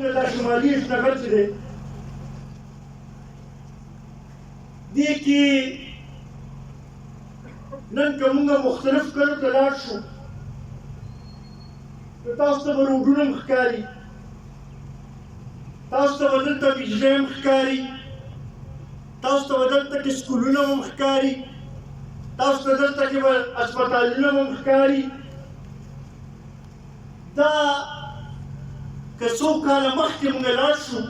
دا شمالي نګر چې دی دې کې نن که موږ مختلف کلو ته لاړ شو نو تاسو ته به روډونه هم ښکاري، تاسو ته به دلته بجلۍ هم ښکاري، تاسو ته به دلته کې سکولونه هم ښکاري، تاسو ته دلته کې به هسپتالونه هم ښکاري. دا که څو کاله مخکې موږ لاړ شو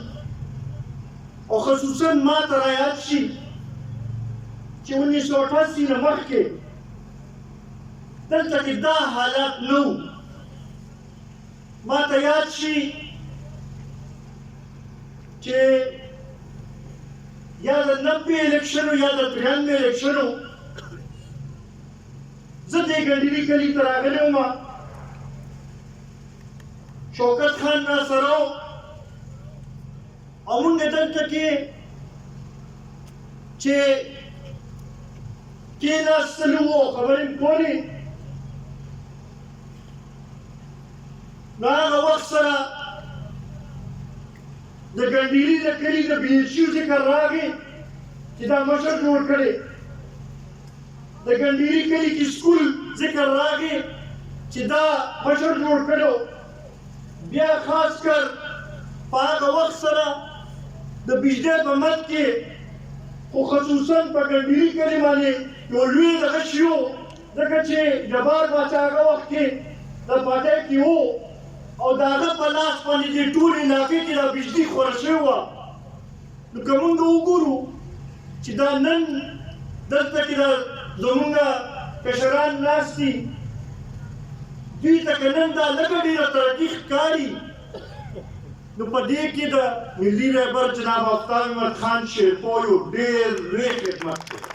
او خصوصا ما ته رایاد شي چې 1988 نه مخکې دلته کې دا حالات نه وو. ما ته یاد شي چې یا د 90 الیکشن یا د 93 الیکشن زه دې ګنډیري کلي ته راغلی وم، شوکت خان راسره و او موږ دلته کې چې کېناستلي وو او خبرې مې کولې، نو هغه وخت سره د ګنډیري د کلي د BHU ذکر راغی چې دا مشر جوړ کړی، د ګنډیري کلي کې سکول ذکر راغی چې دا مشر جوړ کړی. بیا خاص کر په هغه وخت سره د بجلۍ په مد کې خو خصوصا په ګنډیري کلي باندې یو لوی دغه شي و، ځکه چې جبار باچا هغه وخت کې د پاټۍ کې و او د هغه په لاس باندې دې ټولې علاقې کې دا بجلي خوره شوې وه. نو که موږ وګورو چې دا نن دلته کې زموږ کشران ناست دي، دوی ته که نن دا لږه ډېره ترقي ښکاري، نو په دې کې د ملي رهبر جناب آفتاب احمد خان شیرپور یو ډېر لوی خدمت دی.